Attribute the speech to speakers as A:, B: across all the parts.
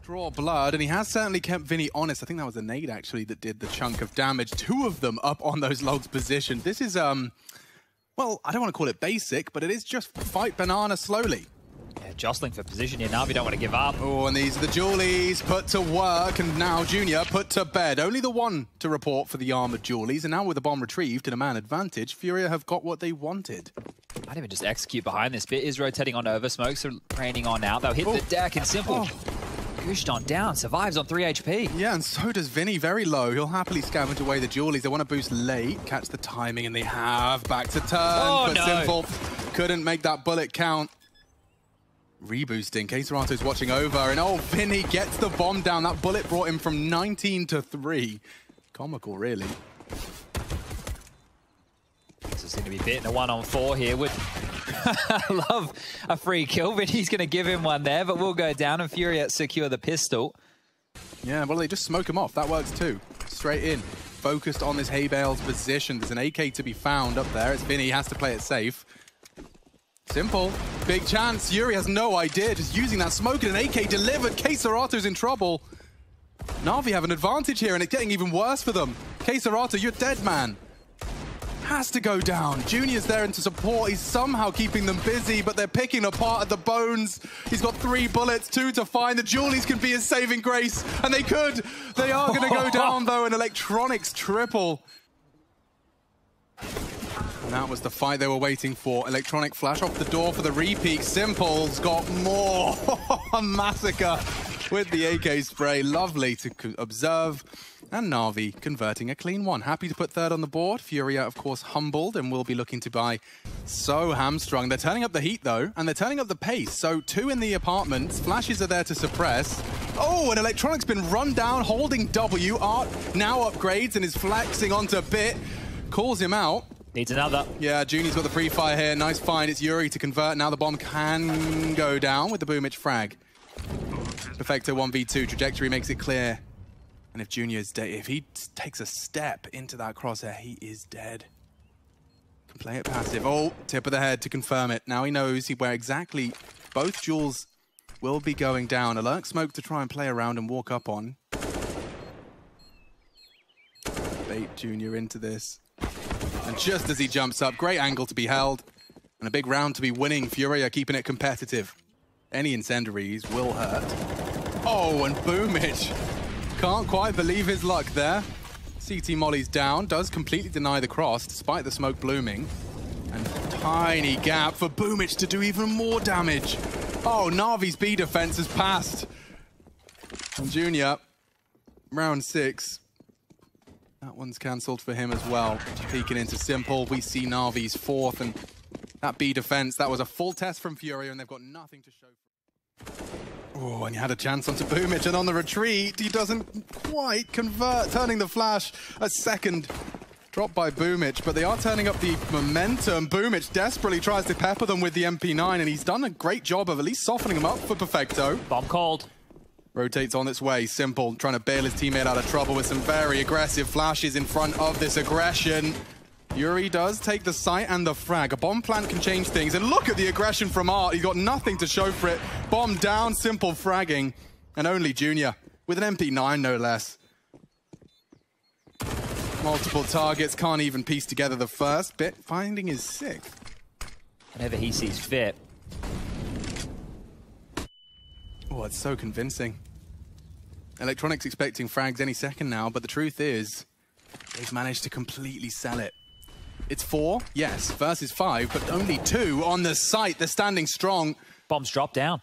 A: Draw blood, and he has certainly kept Vinny honest. I think that was a nade, actually, that did the chunk of damage. Two of them up on those logs positioned. This is, well, I don't want to call it basic, but it is just fight banana slowly.
B: Yeah, jostling for position here. NaVi don't want to give up.
A: Oh, and these are the Julies put to work, and now Junior put to bed. Only the one to report for the armored Julies, and now with the bomb retrieved and a man advantage, FURIA have got what they wanted.
B: Might even just execute behind this. Bit is rotating on over. Smokes are raining on now. They'll hit the deck and simple. Pushed on down, survives on 3 HP.
A: Yeah, and so does Vinny, very low. He'll happily scavenge away the Julies. They want to boost late, catch the timing, and they have. Back to turn, but Simple couldn't make that bullet count. Reboosting, Caserato's watching over, and oh, Vinny gets the bomb down. That bullet brought him from 19 to 3. Comical, really.
B: This is going to be bit in a 1-on-4 here. Would love a free kill, but he's going to give him one there, but we'll go down and FURIA secure the pistol.
A: Yeah, well, they just smoke him off. That works too. Straight in. Focused on this hay bale's position. There's an AK to be found up there. It's Vinny, he has to play it safe. Simple. Big chance. Yuri has no idea. Just using that smoke and an AK delivered. Caserato's in trouble. NaVi have an advantage here, and it's getting even worse for them. Caserato, you're dead, man. Has to go down. Junior's there into support. He's somehow keeping them busy, but they're picking apart at the bones. He's got 3 bullets, 2 to find. The Julies can be his saving grace, and they could. They are going to go down, though, an electronics triple. And that was the fight they were waiting for. Electronic flash off the door for the repeat. Simple's got more. A massacre with the AK spray. Lovely to observe. And NaVi converting a clean one. Happy to put third on the board. FURIA, of course, humbled and will be looking to buy so hamstrung. They're turning up the heat, though, and they're turning up the pace. So 2 in the apartments. Flashes are there to suppress. Oh, and Electronic's been run down, holding W. Art now upgrades and is flexing onto Bit. Calls him out.
B: Needs another.
A: Yeah, Junior's got the pre-fire here. Nice find. It's Yuri to convert. Now the bomb can go down with the Boomich frag. Perfecto 1v2. Trajectory makes it clear. And if Junior's dead, if he takes a step into that crosshair, he is dead. Can play it passive. Oh, tip of the head to confirm it. Now he knows where exactly both Jules will be going down. A lurk smoke to try and play around and walk up on. Bait Junior into this. And just as he jumps up, great angle to be held. And a big round to be winning. FURIA keeping it competitive. Any incendiaries will hurt. Oh, and Boomich. Can't quite believe his luck there. CT Molly's down, does completely deny the cross despite the smoke blooming. And tiny gap for Boomich to do even more damage. Oh, NaVi's B defense has passed. And Junior, round 6. That one's cancelled for him as well. Peeking into Simple, we see NaVi's 4th, and that B defense, that was a full test from FURIA, and they've got nothing to show for. Oh, and he had a chance onto Boomich, and on the retreat, he doesn't quite convert, turning the flash. A second drop by Boomich, but they are turning up the momentum. Boomich desperately tries to pepper them with the MP9, and he's done a great job of at least softening them up for Perfecto.
B: Bomb called.
A: Rotates on its way. Simple, trying to bail his teammate out of trouble with some very aggressive flashes in front of this aggression. Yuri does take the site and the frag. A bomb plant can change things. And look at the aggression from Art. He's got nothing to show for it. Bomb down, Simple fragging. And only Junior, with an MP9 no less. Multiple targets, can't even piece together the first bit. Finding his 6th.
B: Whenever he sees fit.
A: Oh, it's so convincing. Electronics expecting frags any second now, but the truth is, they've managed to completely sell it. It's 4, yes, versus 5, but only 2 on the site. They're standing strong.
B: Bombs drop down.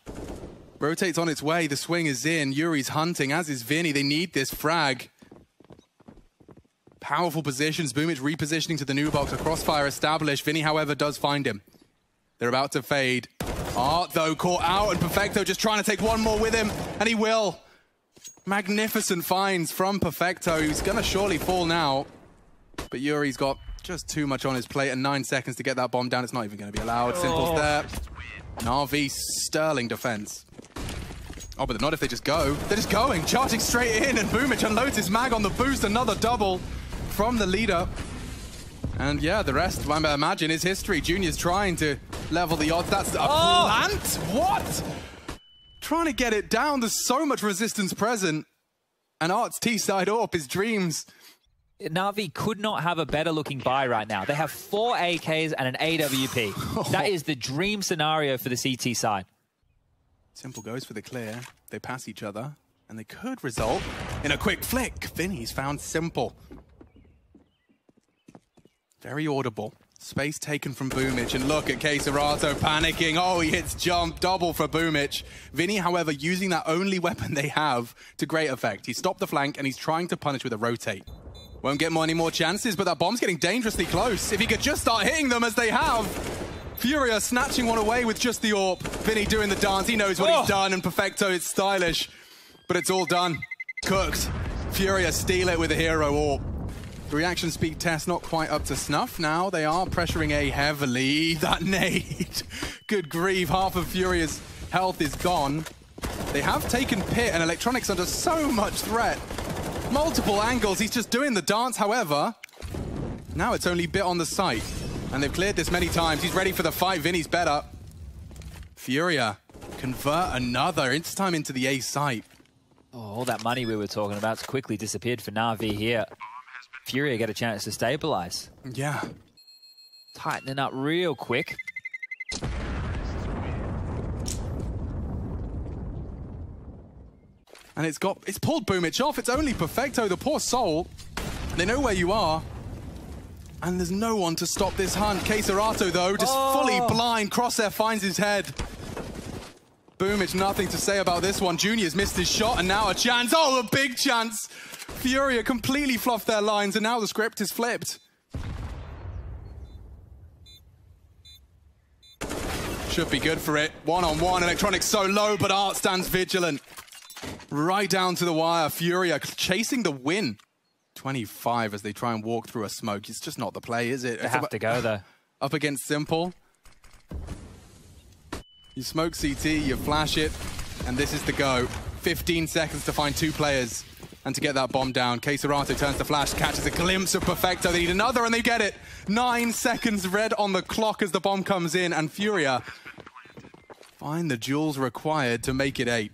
A: Rotates on its way. The swing is in. Yuri's hunting, as is Vinny. They need this frag. Powerful positions. Boomich repositioning to the new box. A crossfire established. Vinny, however, does find him. They're about to fade. Art, though, caught out, and Perfecto just trying to take one more with him, and he will. Magnificent finds from Perfecto. He's going to surely fall now. But Yuri's got just too much on his plate, and 9 seconds to get that bomb down. It's not even going to be allowed. Simple's there. NaVi, sterling defense. Oh, but not if they just go. They're just going, charging straight in, and Boomich unloads his mag on the boost. Another double from the leader. And yeah, the rest, I imagine, is history. Junior's trying to level the odds. That's a plant? What? trying to get it down. There's so much resistance present. And Art's T-side AWP is Dreams.
B: NaVi could not have a better looking buy right now. They have 4 AKs and an AWP. That is the dream scenario for the CT side.
A: Simple goes for the clear. They pass each other, and they could result in a quick flick. Vinny's found Simple. Very audible. Space taken from Boomich, and look at Queserato panicking. Oh, he hits jump, double for Boomich. Vinny, however, using that only weapon they have to great effect. He stopped the flank, and he's trying to punish with a rotate. Won't get any more chances, but that bomb's getting dangerously close. If he could just start hitting them as they have. Furia snatching one away with just the AWP. Vinny doing the dance. He knows what he's done, and Perfecto, it's stylish. But it's all done. Cooked. Furia steal it with a hero AWP. The reaction speed test not quite up to snuff. Now they are pressuring A heavily. That nade. Good grief. Half of Furia's health is gone. They have taken Pit, and Electronics under so much threat. Multiple angles. He's just doing the dance, however. Now it's only Bit on the site. And they've cleared this many times. He's ready for the fight. Vinny's better. Furia convert another. It's time into the A site.
B: Oh, all that money we were talking about quickly disappeared for NaVi here. Furia get a chance to stabilize.
A: Yeah.
B: Tightening up real quick.
A: And it's pulled Boomich off. It's only Perfecto, the poor soul. They know where you are. And there's no one to stop this hunt. Queserato, though, just fully blind. Crosshair finds his head. Boomich, nothing to say about this one. Junior's missed his shot, and now a chance. Oh, a big chance. Furia completely fluffed their lines, and now the script is flipped. Should be good for it. One-on-one. Electronics so low, but Art stands vigilant. Right down to the wire. Furia chasing the win. 25 as they try and walk through a smoke. It's just not the play, is it?
B: They have to go, though.
A: Up against Simple. You smoke CT, you flash it, and this is the go. 15 seconds to find 2 players and to get that bomb down. Queserato turns the flash, catches a glimpse of Perfecto. They need another, and they get it. 9 seconds red on the clock as the bomb comes in, and Furia find the jewels required to make it 8.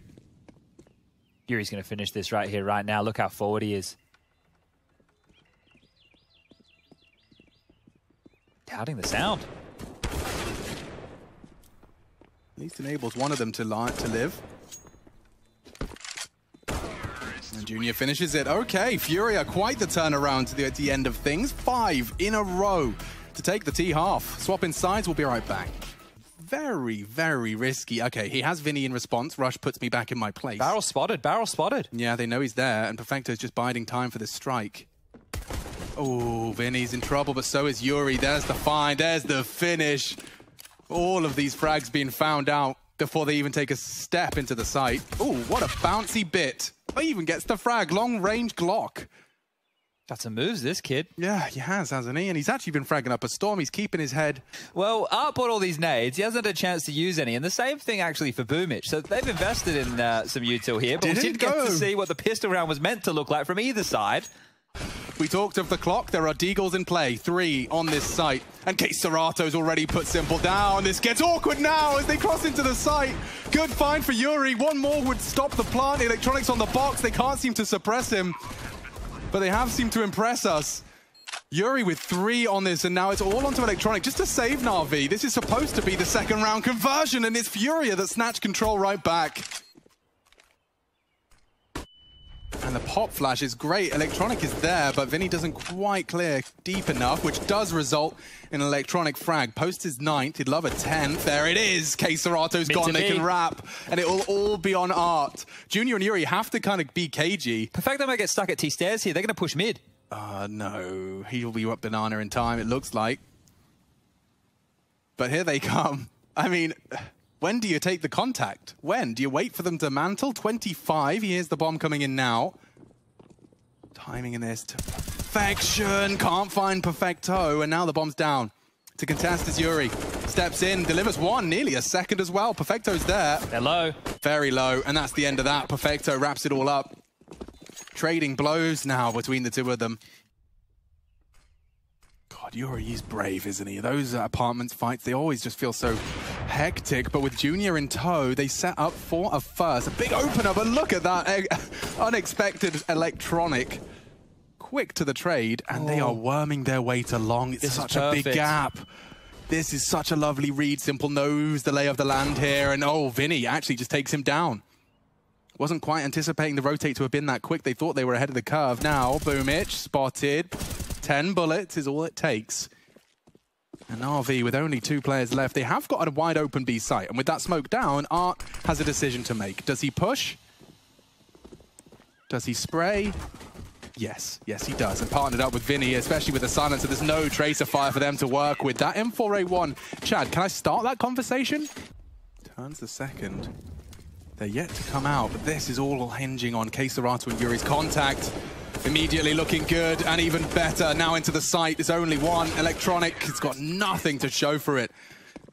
B: Yuri's going to finish this right here, right now. Look how forward he is. Doubting the sound.
A: At least enables one of them to live. And Junior finishes it. Okay, Furia, quite the turnaround at the end of things. 5 in a row to take the T half. Swapping sides, we'll be right back. Very, very risky. Okay, he has Vinny in response. Rush puts me back in my place.
B: Barrel spotted, barrel spotted.
A: Yeah, they know he's there, and Perfecto's just biding time for this strike. Oh, Vinny's in trouble, but so is Yuri. There's the find, there's the finish. All of these frags being found out before they even take a step into the site. Oh, what a bouncy bit. He even gets the frag, long-range Glock.
B: Got some moves, this kid.
A: Yeah, he has, hasn't he? And he's actually been fragging up a storm. He's keeping his head.
B: Well, Art bought all these nades. He hasn't had a chance to use any. And the same thing, actually, for Boomich. So they've invested in some util here, but we didn't get to see what the pistol round was meant to look like from either side.
A: We talked of the clock. There are Deagles in play. 3 on this site. And Queserato's already put Simple down. This gets awkward now as they cross into the site. Good find for Yuri. One more would stop the plant. Electronics on the box. They can't seem to suppress him. But they have seemed to impress us. Yuri with 3 on this, and now it's all onto Electronic just to save NaVi. This is supposed to be the second round conversion, and it's Furia that snatched control right back. And the pop flash is great. Electronic is there, but Vinny doesn't quite clear deep enough, which does result in an Electronic frag. Post is 9th. He'd love a 10th. There it is. Queserato's gone. They can wrap, and it will all be on Art. Junior and Yuri have to kind of be cagey.
B: Perfecto might get stuck at T-stairs here. They're going to push mid.
A: No. He'll be up banana in time, it looks like. But here they come. I mean, when do you take the contact? When? Do you wait for them to mantle? 25. Here's the bomb coming in now. Timing in this to perfection. Can't find Perfecto. And now the bomb's down. To contest is Yuri. Steps in, delivers 1, nearly a second as well. Perfecto's there.
B: They're low.
A: Very low. And that's the end of that. Perfecto wraps it all up. Trading blows now between the two of them. God, Yuri, he's brave, isn't he? Those apartments fights, they always just feel so hectic, but with Junior in tow, they set up for a first. A big opener, but look at that unexpected electronic. Quick to the trade, and they are worming their way to long. It's such a big gap. This is such a lovely read. Simple knows the lay of the land here, and Vinny actually just takes him down. Wasn't quite anticipating the rotate to have been that quick. They thought they were ahead of the curve. Now, Boomich spotted. 10 bullets is all it takes. And NaVi, with only 2 players left, they have got a wide open B site. And with that smoke down, Art has a decision to make. Does he push? Does he spray? Yes, he does. And partnered up with Vinny, especially with the silencer. There's no tracer fire for them to work with. That M4A1. Chad, can I start that conversation? Turns the second. They're yet to come out, but this is all hinging on Keisarato and Yuri's contact. Immediately looking good, and even better. Now into the site, there's only one. Electronic, it's got nothing to show for it.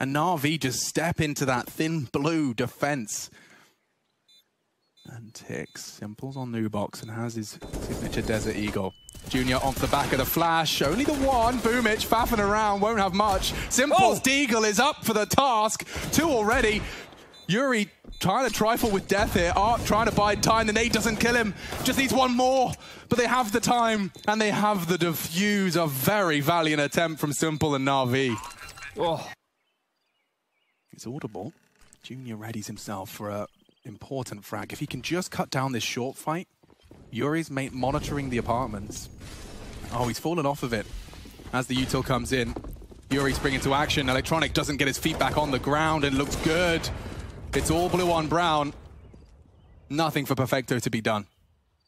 A: And NaVi just step into that thin blue defense. And ticks. Simple's on Nubox and has his signature Desert Eagle. Junior off the back of the flash. Only the one. Boomich faffing around, won't have much. Simple's Deagle is up for the task. 2 already. Yuri trying to trifle with death here. Art trying to bide time. The nade doesn't kill him. Just needs one more. But they have the time and they have the defuse. A very valiant attempt from Simple and NaVi. It's audible. Junior readies himself for a important frag. If he can just cut down this short fight, Yuri's monitoring the apartments. He's fallen off of it as the util comes in. Yuri springing into action. Electronic doesn't get his feet back on the ground and looks good. It's all blue on brown. Nothing for Perfecto to be done.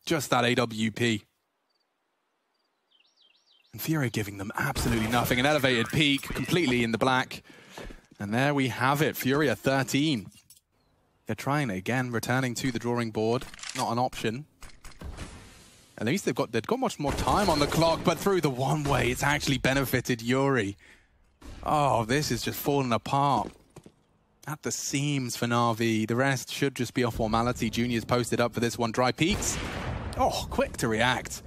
A: Just that AWP. And FURIA giving them absolutely nothing. An elevated peak, completely in the black. And there we have it. FURIA 13. They're trying again, returning to the drawing board. Not an option. At least they've got much more time on the clock, but through the one way, it's actually benefited Yuri. This is just falling apart. At the seams for NaVi. The rest should just be a formality. Junior's posted up for this one. Dry peaks. Quick to react.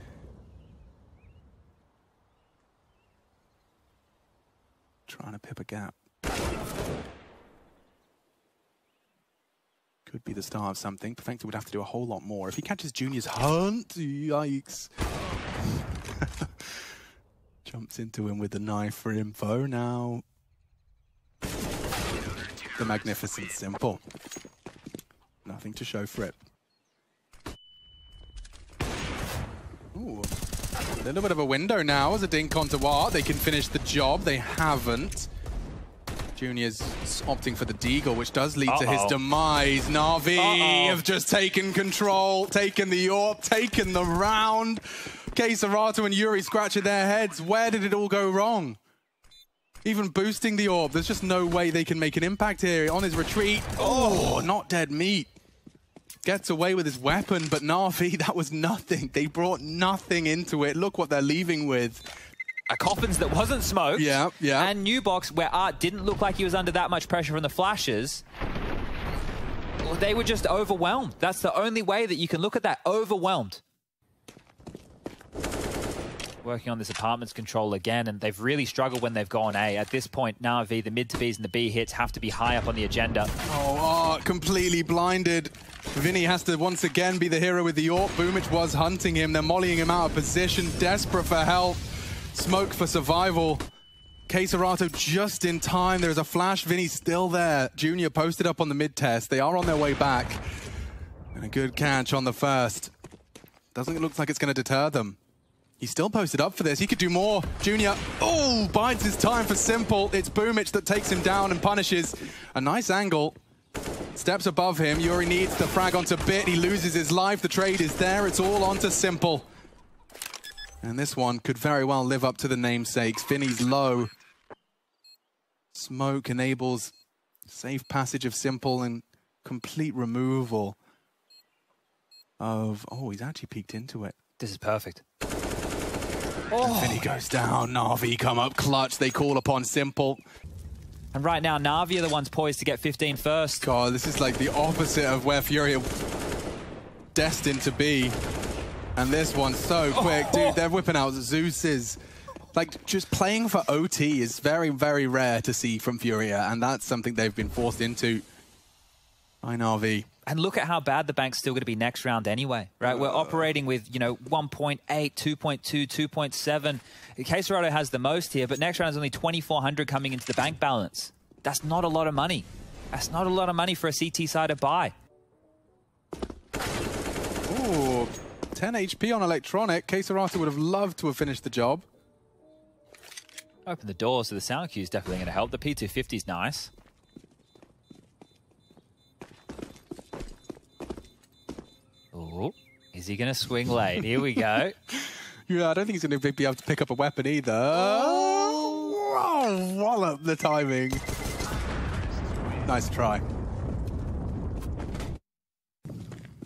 A: Trying to pip a gap. Could be the start of something. Perfecto would have to do a whole lot more. If he catches Junior's hunt, yikes. Jumps into him with the knife for info. Now, the magnificent Simple. Nothing to show for it. Ooh, a little bit of a window now as a dink onto Art. They can finish the job. They haven't. Junior's opting for the Deagle, which does lead to his demise. NaVi have just taken control, taken the AWP, taken the round. Keisarato and Yuri scratching their heads. Where did it all go wrong? Even boosting the AWP, there's just no way they can make an impact here. On his retreat, not dead meat. Gets away with his weapon, but NaVi, that was nothing. They brought nothing into it. Look what they're leaving with.
B: A Coffins that wasn't smoked.
A: Yeah.
B: And Nubox, where Art didn't look like he was under that much pressure from the flashes. They were just overwhelmed. That's the only way that you can look at that. Overwhelmed. Working on this apartments control again, and they've really struggled when they've gone A. At this point, NaVi, the mid to Bs and the B hits have to be high up on the agenda.
A: Art completely blinded. Vinny has to once again be the hero with the AWP. Boomich was hunting him. They're mollying him out of position, desperate for help. Smoke for survival. Keisarato just in time. There's a flash. Vinny's still there. Junior posted up on the mid test. They are on their way back. And a good catch on the first. Doesn't look like it's going to deter them. He's still posted up for this. He could do more. Junior, bides his time for Simple. It's Boomich that takes him down and punishes. A nice angle. Steps above him. Yuri needs to frag onto Bit. He loses his life. The trade is there. It's all onto Simple. And this one could very well live up to the namesakes. Vinny's low. Smoke enables safe passage of Simple and complete removal of... he's actually peeked into it.
B: This is perfect.
A: And Vinny goes down. NaVi come up clutch. They call upon Simple.
B: And right now, NaVi are the ones poised to get 15 first.
A: God, this is like the opposite of where FURIA destined to be. And this one's so quick. Dude, they're whipping out Zeus's. Like, just playing for OT is very, very rare to see from FURIA, and that's something they've been forced into by NaVi.
B: And look at how bad the bank's still going to be next round anyway, right? We're operating with, 1.8, 2.2, 2.7. Quesorado has the most here, but next round is only 2,400 coming into the bank balance. That's not a lot of money. That's not a lot of money for a CT side to buy.
A: Ooh, 10 HP on Electronic. Quesorado would have loved to have finished the job.
B: Open the door, so the sound cue is definitely going to help. The P250 is nice. Oh, is he going to swing late? Here we go.
A: Yeah, I don't think he's going to be able to pick up a weapon either. Oh, wallop the timing. Nice try.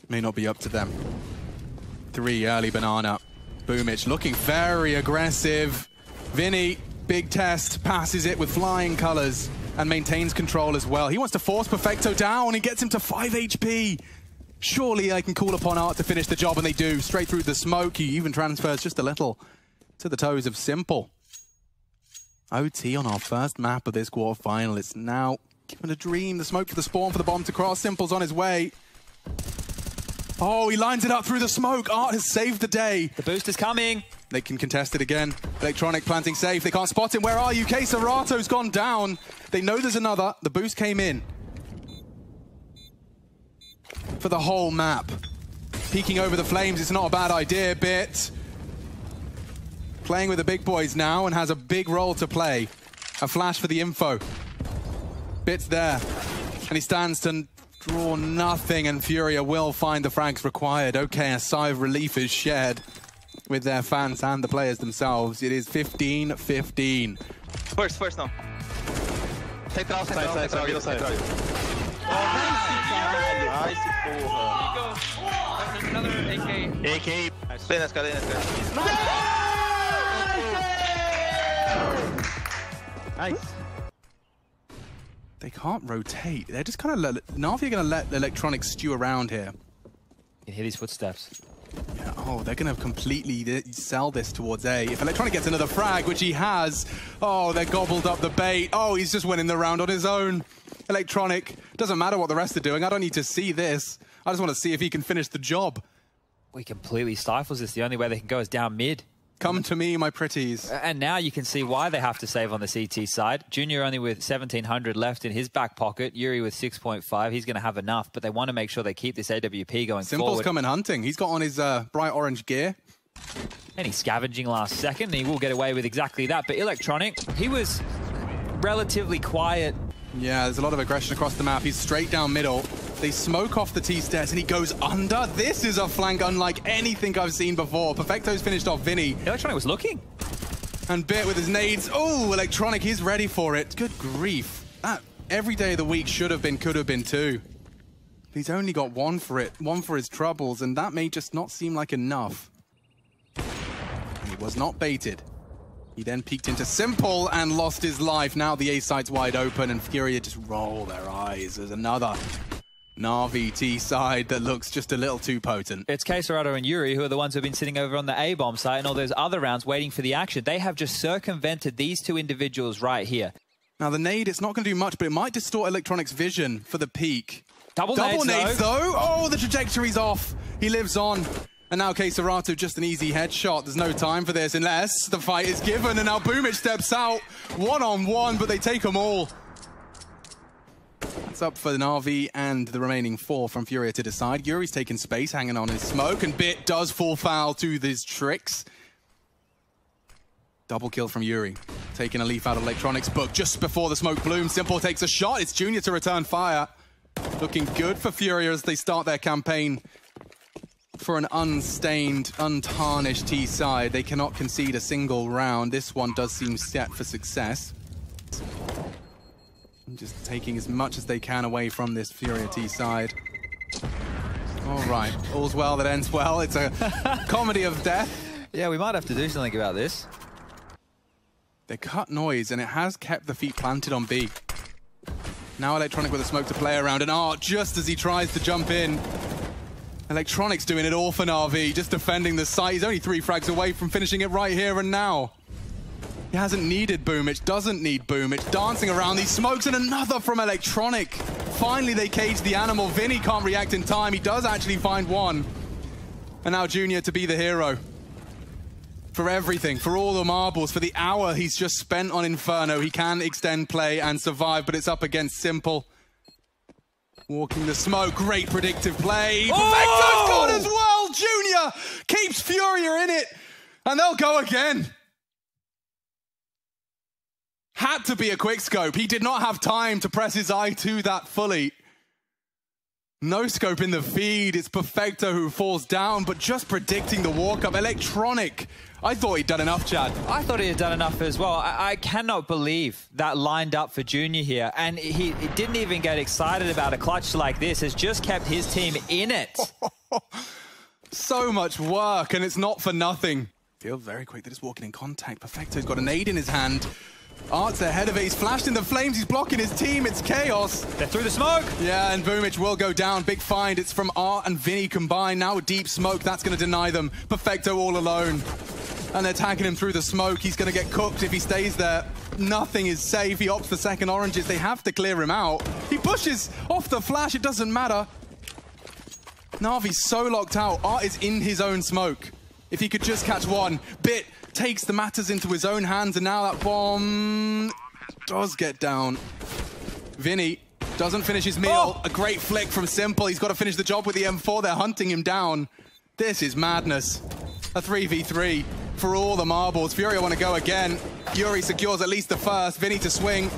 A: May not be up to them. 3 early banana. Boomich looking very aggressive. Vinny, big test, passes it with flying colors and maintains control as well. He wants to force Perfecto down and gets him to 5 HP. Surely they can call upon Art to finish the job, and they do. Straight through the smoke. He even transfers just a little to the toes of Simple. OT on our first map of this quarterfinal. It's now given a dream. The smoke for the spawn for the bomb to cross. Simple's on his way. Oh, he lines it up through the smoke. Art has saved the day.
B: The boost is coming.
A: They can contest it again. Electronic planting safe. They can't spot him. Where are you? Quesorato's gone down. They know there's another. The boost came in for the whole map. Peeking over the flames, it's not a bad idea. Bit playing with the big boys now and has a big role to play. A flash for the info. Bit's there, and he stands to draw nothing, and FURIA will find the frags required. Okay, a sigh of relief is shared with their fans and the players themselves. It is 15-15.
C: First now. Central. Nice, porra.
D: Another AK.
C: Play nas cadenas,
D: Nice.
A: They can't rotate. They're just kind of... NaVi are going to let the Electronics stew around here.
B: You can hear these footsteps.
A: Yeah, oh, they're going to completely sell this towards A. If Electronic gets another frag, which he has, oh, they're gobbled up the bait. Oh, he's just winning the round on his own. Electronic, doesn't matter what the rest are doing. I don't need to see this. I just want to see if he can finish the job.
B: He completely stifles this. The only way they can go is down mid.
A: Come to me, my pretties.
B: And now you can see why they have to save on the CT side. Junior only with 1,700 left in his back pocket. Yuri with 6.5. He's going to have enough, but they want to make sure they keep this AWP going
A: Simple's
B: forward.
A: coming hunting. He's got on his bright orange gear.
B: And he's scavenging last second, and he will get away with exactly that. But Electronic, he was relatively quiet.
A: Yeah, there's a lot of aggression across the map. He's straight down middle. They smoke off the T-stairs and he goes under. This is a flank unlike anything I've seen before. Perfecto's finished off Vinny.
B: Electronic was looking.
A: And Bit with his nades. Oh, Electronic, he's ready for it. Good grief. That every day of the week should have been, could have been too. He's only got one for it, one for his troubles, and that may just not seem like enough. He was not baited. He then peeked into Simple and lost his life. Now the A side's wide open and FURIA just roll their eyes. There's another NaVi T side that looks just a little too potent.
B: It's Quesorado and Yuri who are the ones who have been sitting over on the A-bomb site and all those other rounds waiting for the action. They have just circumvented these two individuals right here.
A: Now the nade, it's not going to do much, but it might distort Electronic's vision for the peak.
B: Double
A: nades though. Oh, the trajectory's off. He lives on. And now Quesorado, just an easy headshot. There's no time for this unless the fight is given. And now Boomich steps out one-on-one, but they take them all. It's up for NaVi and the remaining 4 from FURIA to decide. Yuri's taking space, hanging on his smoke, and Bit does fall foul to these tricks. Double kill from Yuri. Taking a leaf out of Electronics' book just before the smoke blooms. Simple takes a shot. It's Junior to return fire. Looking good for FURIA as they start their campaign for an unstained, untarnished T side. They cannot concede a single round. This one does seem set for success. Just taking as much as they can away from this FURIA T side. All right, all's well that ends well. It's a comedy of death.
B: Yeah, we might have to do something about this.
A: They cut noise, and it has kept the feet planted on B. Now Electronic with a smoke to play around, and Art, just as he tries to jump in. Electronic's doing it all for NaVi, just defending the site. He's only 3 frags away from finishing it right here and now. He hasn't needed Boomich, doesn't need Boomich. Dancing around these smokes, and another from Electronic. Finally, they cage the animal. Vinny can't react in time. He does actually find one. And now Junior to be the hero. For everything, for all the marbles, for the hour he's just spent on Inferno. He can extend play and survive, but it's up against Simple. Walking the smoke, great predictive play. Perfecto's gone as well! Junior keeps Furia in it, and they'll go again. Had to be a quick scope. He did not have time to press his eye to that fully. No scope in the feed. It's Perfecto who falls down, but just predicting the walk-up. Electronic. I thought he'd done enough, Chad.
B: I thought he had done enough as well. I cannot believe that lined up for Junior here. And he didn't even get excited about a clutch like this. Has just kept his team in it.
A: So much work, and it's not for nothing. Feels very quick. They're just walking in contact. Perfecto's got a nade in his hand. Art's ahead of it. He's flashed in the flames. He's blocking his team. It's chaos.
B: They're through the smoke.
A: Yeah, and Boomich will go down. Big find. It's from Art and Vinny combined. Now a deep smoke. That's going to deny them. Perfecto all alone. And they're tagging him through the smoke. He's going to get cooked if he stays there. Nothing is safe. He opts for second oranges. They have to clear him out. He pushes off the flash. It doesn't matter. NaVi's so locked out. Art is in his own smoke. If he could just catch one. Bit takes the matters into his own hands, and now that bomb does get down. Vinny doesn't finish his meal. A great flick from Simple. He's got to finish the job with the M4. They're hunting him down. This is madness. A 3v3 for all the marbles. Furia want to go again. Yuri secures at least the first. Vinny to swing.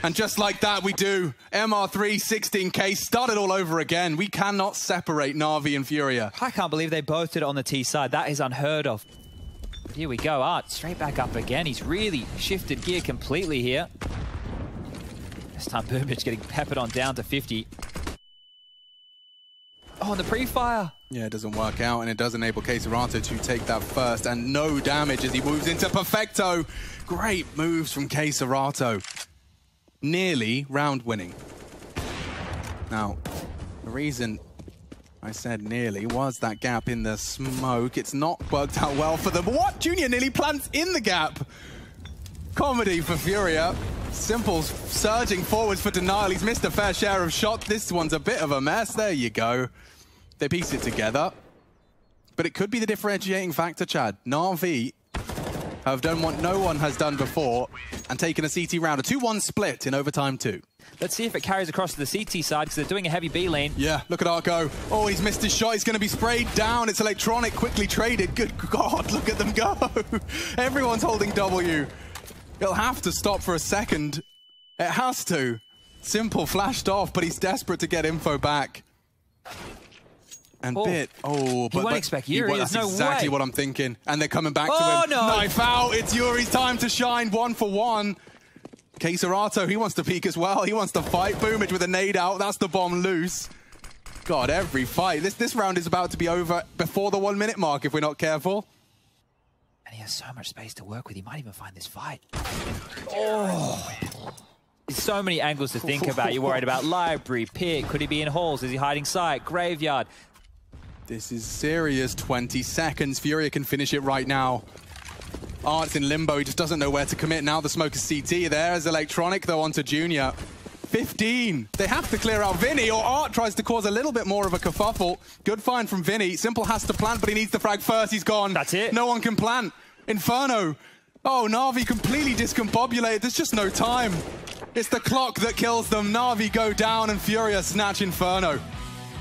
A: And just like that, we do. MR3 16K started all over again. We cannot separate NaVi and Furia.
B: I can't believe they both did it on the T side. That is unheard of. Here we go, Art straight back up again. He's really shifted gear completely here. This time Boomich getting peppered on down to 50. Oh, and the pre-fire.
A: Yeah, it doesn't work out, and it does enable Keserato to take that first, and no damage as he moves into Perfecto. Great moves from Keserato. Nearly round winning. Now, the reason I said nearly was that gap in the smoke. It's not worked out well for them. What? Junior nearly plants in the gap. Comedy for Furia. Simple's surging forwards for denial. He's missed a fair share of shots. This one's a bit of a mess. There you go. They piece it together. But it could be the differentiating factor, Chad. NaVi have done what no one has done before and taken a CT round. A 2-1 split in overtime 2.
B: Let's see if it carries across to the CT side because they're doing a heavy B lane.
A: Yeah, look at Art go. Oh, he's missed his shot. He's going to be sprayed down. It's Electronic, quickly traded. Good God, look at them go. Everyone's holding W. He'll have to stop for a second. It has to. Simple flashed off, but he's desperate to get info back. And Bit, but
B: won't expect Yuri.
A: That's
B: no
A: exactly
B: way.
A: what I'm thinking. And they're coming back to him.
B: No.
A: Knife out. It's Yuri's time to shine. 1 for 1. Keserato, he wants to peek as well. He wants to fight. Boomich with a nade out. That's the bomb loose. God, every fight. This round is about to be over before the 1 minute mark if we're not careful.
B: And he has so much space to work with. He might even find this fight. Oh. There's so many angles to think about. You're worried about library, pit. Could he be in halls? Is he hiding sight? Graveyard.
A: This is serious. 20 seconds. Furia can finish it right now. Art's in limbo. He just doesn't know where to commit. Now the smoke is CT. There's Electronic, though, onto Junior. 15. They have to clear out Vinny, or Art tries to cause a little bit more of a kerfuffle. Good find from Vinny. Simple has to plant, but he needs the frag first. He's gone.
B: That's it.
A: No one can plant. Inferno. Oh, NaVi completely discombobulated. There's just no time. It's the clock that kills them. NaVi go down, and Furia snatch Inferno.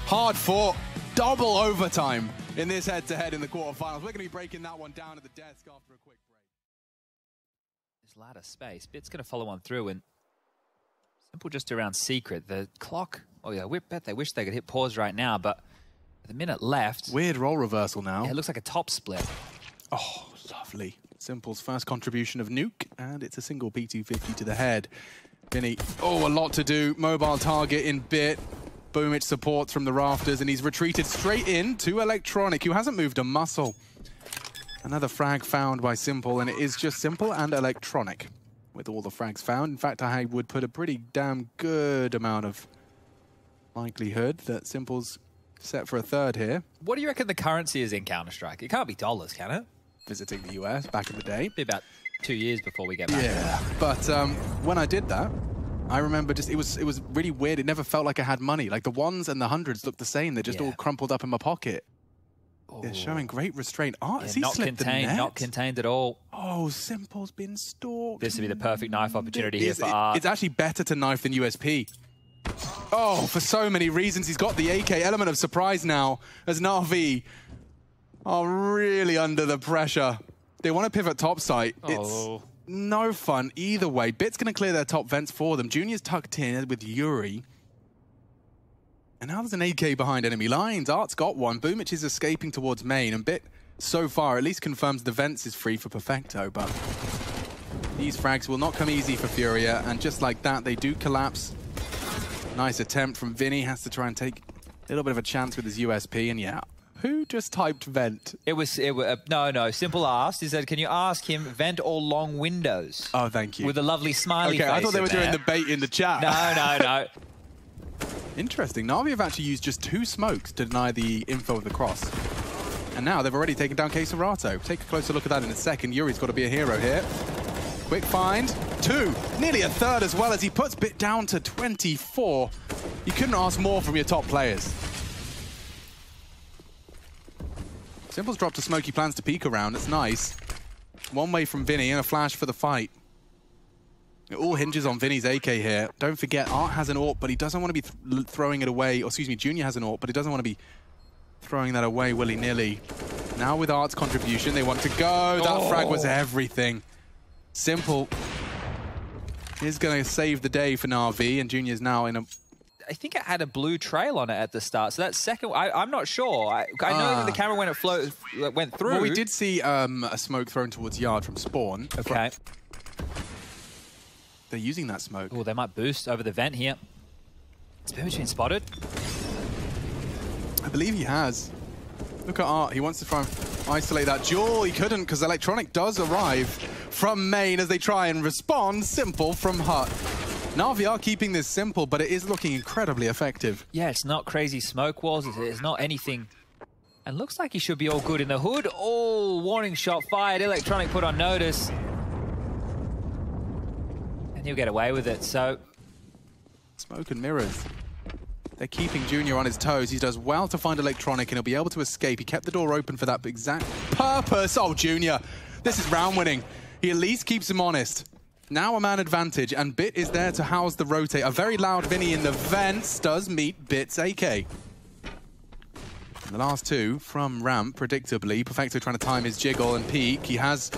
A: Hard fought. Double overtime in this head-to-head in the quarterfinals. We're going to be breaking that one down at the desk after a quick break.
B: This ladder space. Bit's going to follow on through, and Simple just around secret. The clock, oh yeah, we bet they wish they could hit pause right now, but with a minute left.
A: Weird role reversal now.
B: Yeah, it looks like a top split.
A: Oh, lovely. Simple's first contribution of nuke, and it's a single P250 to the head. Vinny, a lot to do. Mobile target in Bit. Boomich supports from the rafters, and he's retreated straight in to Electronic, who hasn't moved a muscle. Another frag found by Simple, and it is just Simple and Electronic with all the frags found. In fact, I would put a pretty damn good amount of likelihood that Simple's set for a third here.
B: What do you reckon the currency is in Counter-Strike? It can't be dollars, can it?
A: visiting the US back in the day.
B: Be about 2 years before we get back.
A: Yeah, but when I did that, I remember just it was really weird. It never felt like I had money. Like the ones and the hundreds looked the same. They're just all crumpled up in my pocket. They're showing great restraint. Oh, has he
B: not
A: slipped
B: contained,
A: the net?
B: not contained at all.
A: Oh, Simple's been stalked.
B: This would be the perfect knife opportunity here for Art.
A: It's actually better to knife than USP. Oh, for so many reasons. He's got the AK element of surprise now as NaVi are really under the pressure. They want to pivot top site. It's no fun either way. Bit's going to clear their top vents for them. Junior's tucked in with Yuri. And now there's an AK behind enemy lines. Art's got one. Boomich is escaping towards main. And Bit, so far, at least confirms the vents is free for Perfecto. But these frags will not come easy for FURIA. And just like that, they do collapse. Nice attempt from Vinny. Has to try and take a little bit of a chance with his USP. And yeah, who just typed vent?
B: It was no. Simple asked. He said, can you ask him vent or long windows?
A: Oh, thank you.
B: With a lovely smiley face.
A: Okay, I thought they were doing the bait in the chat.
B: No.
A: Interesting. NaVi have actually used just 2 smokes to deny the info of the cross. And now they've already taken down Queserato. Take a closer look at that in a second. Yuri's got to be a hero here. Quick find. 2. Nearly a third as well as he puts Bit down to 24. You couldn't ask more from your top players. Simple's dropped a smoke. He plans to peek around. It's nice. One way from Vinny and a flash for the fight. It all hinges on Vinny's AK here. Don't forget, Art has an AWP, but he doesn't want to be throwing it away. Or excuse me, Junior has an AWP, but he doesn't want to be throwing that away willy-nilly. Now with Art's contribution, they want to go. That frag was everything. Simple is going to save the day for NaVi, and Junior's now in a...
B: I think it had a blue trail on it at the start. So that second, I'm not sure. I know that the camera when it went through.
A: Well, we did see a smoke thrown towards Yard from spawn.
B: Okay.
A: They're using that smoke.
B: Oh, they might boost over the vent here. Has Boomich been spotted?
A: I believe he has. Look at Art. He wants to try and isolate that duel. He couldn't because Electronic does arrive from main as they try and respond. Simple from Hut. NaVi are keeping this simple, but it is looking incredibly effective.
B: Yeah, it's not crazy smoke walls. It's not anything. And looks like he should be all good in the hood. Oh, warning shot fired. Electronic put on notice. And he'll get away with it, so...
A: Smoke and mirrors. They're keeping Junior on his toes. He does well to find Electronic, and he'll be able to escape. He kept the door open for that exact purpose. Oh, Junior. This is round winning. He at least keeps him honest. Now a man advantage, and Bit is there to house the rotate. A very loud Vinny in the vents does meet Bit's AK. And the last 2 from ramp, predictably. Perfecto trying to time his jiggle and peek. He has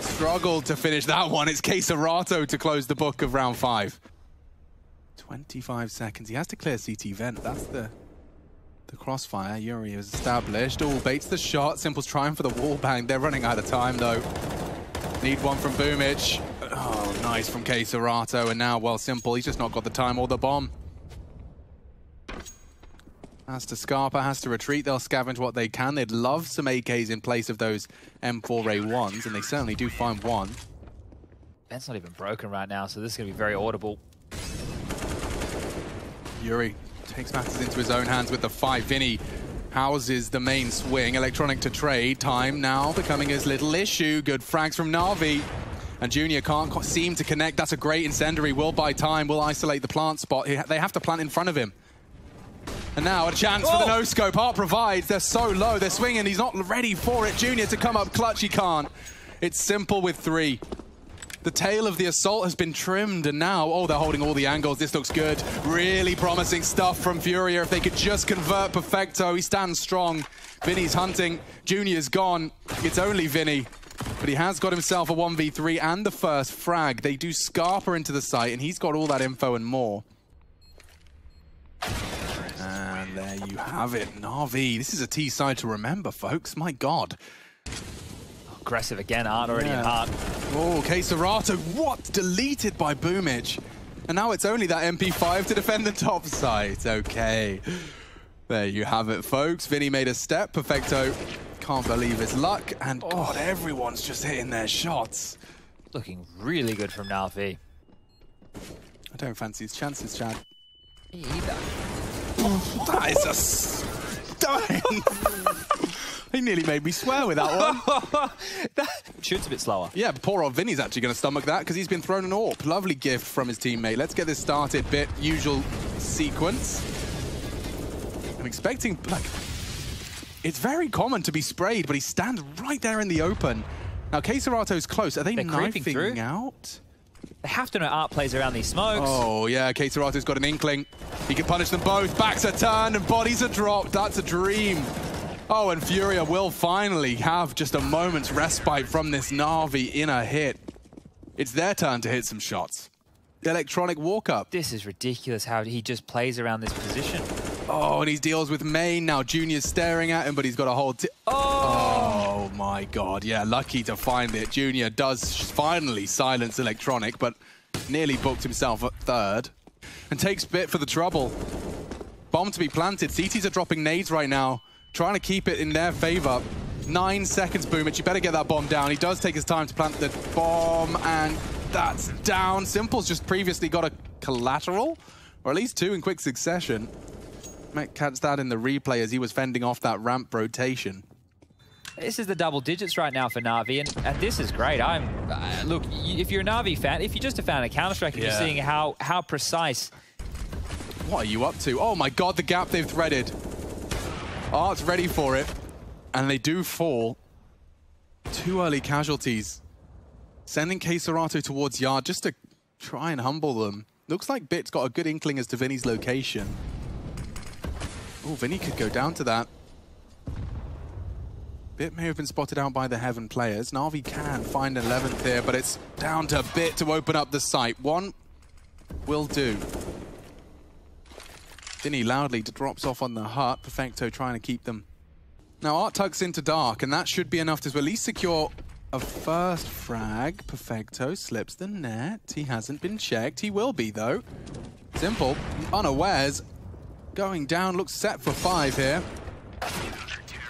A: struggled to finish that one. It's Queserato to close the book of round 5. 25 seconds. He has to clear CT vent. That's the crossfire. Yuri is established. Oh, baits the shot. Simple's trying for the wall bang. They're running out of time, though. Need one from Boomich. Oh, nice from Queserato. And now, well, Simple. He's just not got the time or the bomb. Has to Scarpa, has to retreat. They'll scavenge what they can. They'd love some AKs in place of those M4A1s, and they certainly do find one.
B: Vent's not even broken right now, so this is going to be very audible.
A: Yuri takes matters into his own hands with the fight. Vinny houses the main swing. Electronic to trade. Time now becoming his little issue. Good frags from NaVi. And Junior can't seem to connect. That's a great incendiary. Will buy time. Will isolate the plant spot. They have to plant in front of him. And now a chance for the no-scope. Art provides. They're so low. They're swinging. He's not ready for it. Junior to come up clutch. He can't. It's Simple with 3. The tail of the assault has been trimmed, and now, oh, they're holding all the angles. This looks good. Really promising stuff from FURIA. If they could just convert Perfecto, he stands strong. Vinny's hunting. Junior's gone. It's only Vinny. But he has got himself a 1v3 and the first frag. They do Scarpa into the site, and he's got all that info and more. And there you have it. NaVi. This is a T side to remember, folks. My God.
B: Aggressive again. Art already in Art.
A: Oh, Queserato. What? Deleted by Boomich. And now it's only that MP5 to defend the top side. Okay. There you have it, folks. Vinny made a step. Perfecto can't believe his luck. And God, everyone's just hitting their shots.
B: Looking really good from NaVi.
A: I don't fancy his chances, Chad.
B: Me either.
A: That is a stun. Are He nearly made me swear with that one.
B: That shoots a bit slower.
A: Yeah, poor old Vinny's actually going to stomach that because he's been thrown an AWP. Lovely gift from his teammate. Let's get this started. Bit usual sequence. I'm expecting, like, it's very common to be sprayed, but he stands right there in the open. Now, K-Serato's close. Are they knifing out?
B: They have to know Art plays around these smokes.
A: Oh, yeah, K-Serato's got an inkling. He can punish them both. Backs are turned and bodies are dropped. That's a dream. Oh, and FURIA will finally have just a moment's respite from this NaVi in a hit. It's their turn to hit some shots. The electronic walk-up.
B: This is ridiculous how he just plays around this position.
A: Oh, and he deals with main. Now Junior's staring at him, but he's got a hold. Oh, my God. Yeah, lucky to find it. Junior does finally silence electronic, but nearly booked himself at third. And takes bit for the trouble. Bomb to be planted. CTs are dropping nades right now, trying to keep it in their favor. 9 seconds, Boomich. You better get that bomb down. He does take his time to plant the bomb, and that's down. Simple's just previously got a collateral, or at least 2 in quick succession. Might catch that in the replay as he was fending off that ramp rotation.
B: This is the double digits right now for NaVi, and this is great. Look, if you're a NaVi fan, if you're just a fan of Counter-Strike and you're seeing how precise.
A: What are you up to? Oh my God, the gap they've threaded. Art's ready for it, and they do fall. 2 early casualties. Sending K-Serato towards Yard just to try and humble them. Looks like Bit's got a good inkling as to Vinny's location. Oh, Vinny could go down to that. Bit may have been spotted out by the Heaven players. NaVi can find 11th here, but it's down to Bit to open up the site. One will do. Vinny loudly drops off on the hut. Perfecto trying to keep them. Now Art tucks into Dark, and that should be enough to at least secure a first frag. Perfecto slips the net. He hasn't been checked. He will be, though. Simple, unawares. Going down, looks set for 5 here.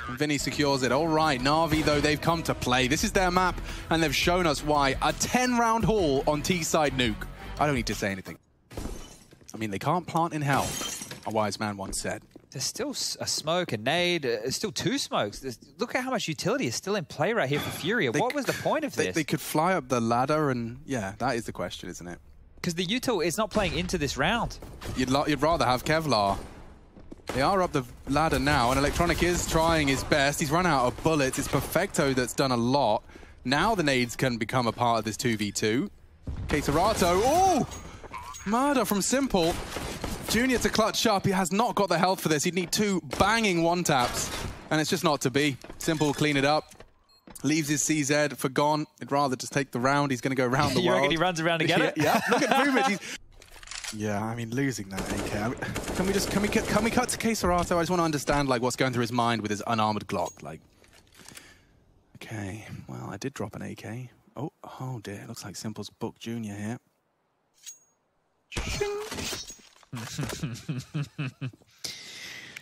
A: And Vinny secures it. All right, NaVi, though, they've come to play. This is their map, and they've shown us why. A 10-round haul on T-side nuke. I don't need to say anything. I mean, they can't plant in hell, a wise man once said.
B: There's still a smoke, a nade, there's still 2 smokes. Look at how much utility is still in play right here for FURIA. What was the point of this?
A: They could fly up the ladder, and yeah, that is the question, isn't it?
B: Because the util is not playing into this round.
A: You'd rather have Kevlar. They are up the ladder now, and Electronic is trying his best. He's run out of bullets. It's Perfecto that's done a lot. Now the nades can become a part of this 2v2. K-Serato, oh! Murder from Simple. Junior to clutch up. He has not got the health for this. He'd need 2 banging one-taps, and it's just not to be. Simple will clean it up. Leaves his CZ for gone. He'd rather just take the round. He's going to go around the world.
B: You reckon he runs around to get it?
A: Yeah, look at Boomich. Yeah, I mean, losing that AK. I mean, can we cut to K-Serato? I just want to understand, like, what's going through his mind with his unarmored Glock. Like, okay, well, I did drop an AK. Oh dear, looks like Simple's booked Junior here.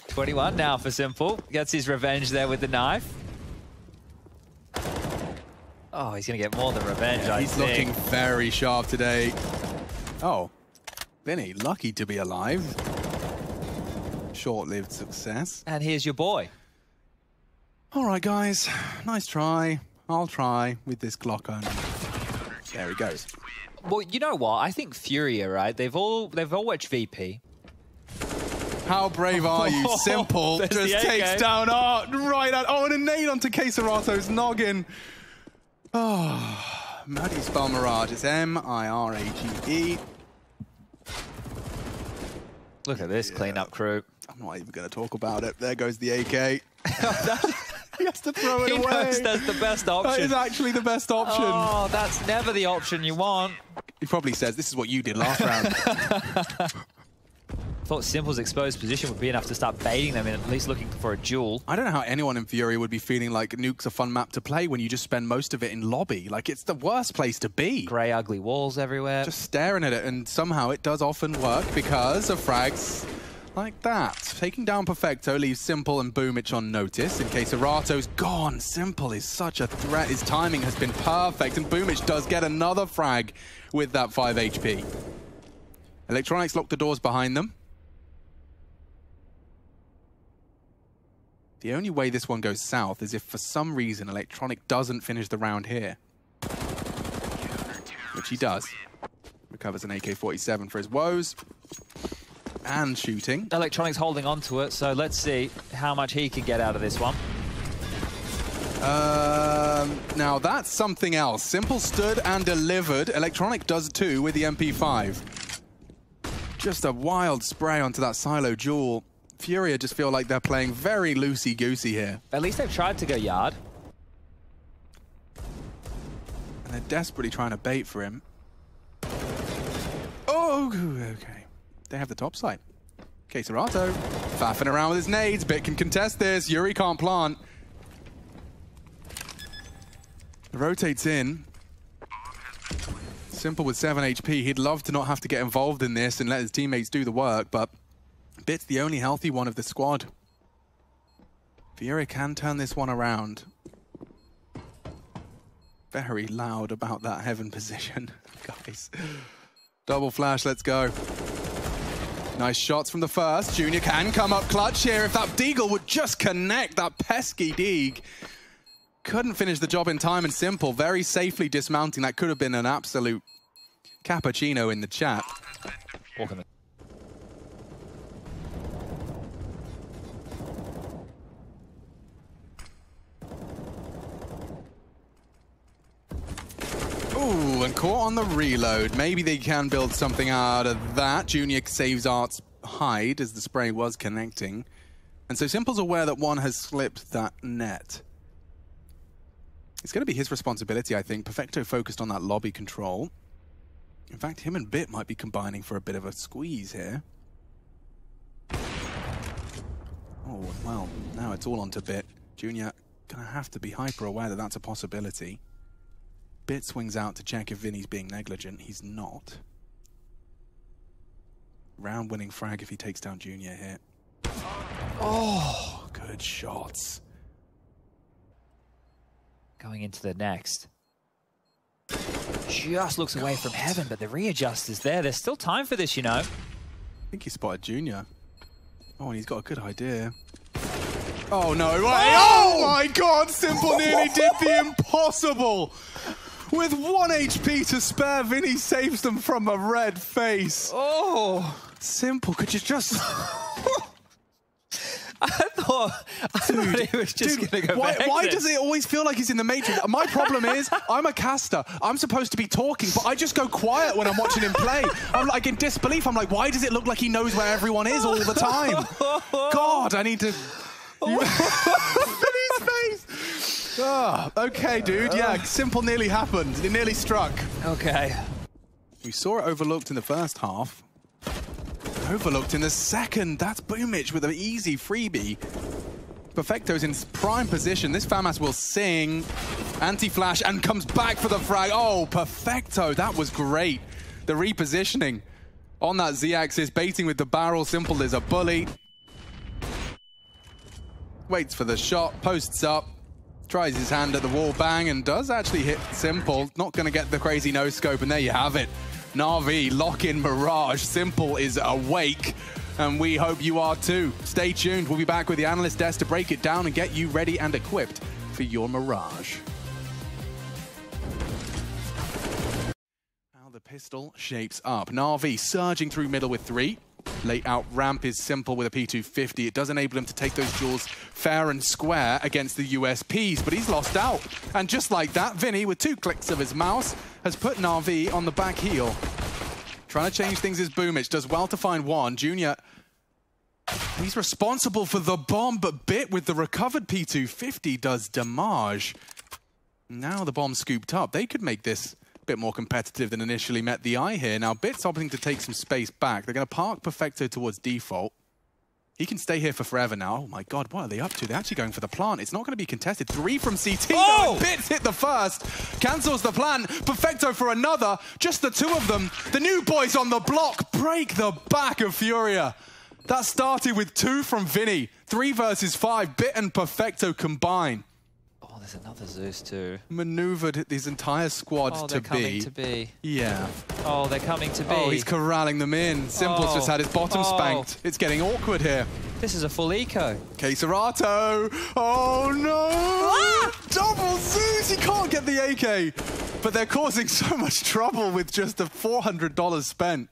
B: 21 now for Simple. Gets his revenge there with the knife. Oh, he's going to get more than revenge, I think.
A: He's looking very sharp today. Oh, Vinny, lucky to be alive. Short-lived success.
B: And here's your boy.
A: All right, guys. Nice try. I'll try with this Glock only. There he goes.
B: Well, you know what? I think FURIA, right? They've all watched VP.
A: How brave are you? Simple just takes down Art right out. Oh, and a nade onto K-Serato's noggin. Oh, Maddie spell Mirage. It's M-I-R-A-G-E.
B: Look at this cleanup crew.
A: I'm not even going to talk about it. There goes the AK. He has to throw it away.
B: He knows that's the best option.
A: That is actually the best option.
B: Oh, that's never the option you want.
A: He probably says, this is what you did last round.
B: Thought Simple's exposed position would be enough to start baiting them and at least looking for a duel.
A: I don't know how anyone in FURIA would be feeling like Nuke's a fun map to play when you just spend most of it in lobby. Like, it's the worst place to be.
B: Grey, ugly walls everywhere.
A: Just staring at it, and somehow it does often work because of frags like that. Taking down Perfecto leaves Simple and Boomich on notice. In case Serato's gone, Simple is such a threat. His timing has been perfect, and Boomich does get another frag with that 5 HP. Electronics lock the doors behind them. The only way this one goes south is if for some reason Electronic doesn't finish the round here. Which he does. Recovers an AK-47 for his woes. And shooting.
B: Electronic's holding on to it, so let's see how much he can get out of this one.
A: Now that's something else. Simple stood and delivered. Electronic does too with the MP5. Just a wild spray onto that silo jewel. FURIA just feel like they're playing very loosey-goosey here.
B: At least they've tried to go yard.
A: And they're desperately trying to bait for him. Oh, okay. They have the top side. Caserato faffing around with his nades. Bit can contest this. Yuri can't plant. Rotates in. Simple with 7 HP. He'd love to not have to get involved in this and let his teammates do the work, but Bit's the only healthy one of the squad. FURIA can turn this one around. Very loud about that heaven position, guys. Double flash, let's go. Nice shots from the first. Junior can come up clutch here. If that Deagle would just connect, that pesky Deag. Couldn't finish the job in time, and Simple very safely dismounting. That could have been an absolute cappuccino in the chat. Ooh, and caught on the reload. Maybe they can build something out of that. Junior saves Art's hide as the spray was connecting. And so Simple's aware that one has slipped that net. It's going to be his responsibility, I think. Perfecto focused on that lobby control. In fact, him and Bit might be combining for a bit of a squeeze here. Oh, well, now it's all onto Bit. Junior going to have to be hyper aware that that's a possibility. Bit swings out to check if Vinny's being negligent. He's not. Round-winning frag if he takes down Junior here. Oh, good shots.
B: Going into the next. Just looks away from heaven, but the readjust is there. There's still time for this, you know.
A: I think he spotted Junior. Oh, and he's got a good idea. Oh, no. Wait. Oh, my God. Simple nearly did the impossible. With 1 HP to spare, Vinny saves them from a red face.
B: Oh.
A: Simple, could you just...
B: I thought he was just going to go back.
A: Why does it always feel like he's in the Matrix? My problem is, I'm a caster. I'm supposed to be talking, but I just go quiet when I'm watching him play. I'm like in disbelief. I'm like, why does it look like he knows where everyone is all the time? God, I need to... Vinny's face! Oh, okay, dude. Yeah, Simple nearly happened. It nearly struck.
B: Okay.
A: We saw it overlooked in the first half. Overlooked in the second. That's Boomich with an easy freebie. Perfecto's in prime position. This FAMAS will sing. Anti-flash and comes back for the frag. Oh, Perfecto. That was great. The repositioning on that Z-axis, baiting with the barrel. Simple is a bully. Waits for the shot, posts up, tries his hand at the wall bang, and does actually hit Simple. Not going to get the crazy no-scope, and there you have it. NaVi, lock-in Mirage. Simple is awake, and we hope you are too. Stay tuned. We'll be back with the analyst desk to break it down and get you ready and equipped for your Mirage. How the pistol shapes up. NaVi surging through middle with 3. Late out ramp is Simple with a P250. It does enable him to take those duels fair and square against the USPs, but he's lost out. And just like that, Vinny, with 2 clicks of his mouse, has put NaVi on the back heel. Trying to change things is Boomich. Does well to find one. Junior, he's responsible for the bomb, but Bit with the recovered P250 does damage. Now the bomb scooped up. They could make this bit more competitive than initially met the eye here. Now Bit's opting to take some space back. They're going to park Perfecto towards default. He can stay here for forever now. Oh my God, what are they up to? They're actually going for the plant. It's not going to be contested. 3 from CT.
B: Oh!
A: No, Bits hit the first. Cancels the plan. Perfecto for another. Just the 2 of them. The new boys on the block break the back of FURIA. That started with 2 from Vinny. 3 versus 5. Bit and Perfecto combine.
B: There's another Zeus too.
A: Maneuvered his entire squad
B: they're coming to be.
A: Yeah.
B: Oh, they're coming to be.
A: Oh, he's corralling them in. Simple's just had his bottom spanked. It's getting awkward here.
B: This is a full eco.
A: Serato. Oh no! Ah! Double Zeus! He can't get the AK. But they're causing so much trouble with just the $400 spent.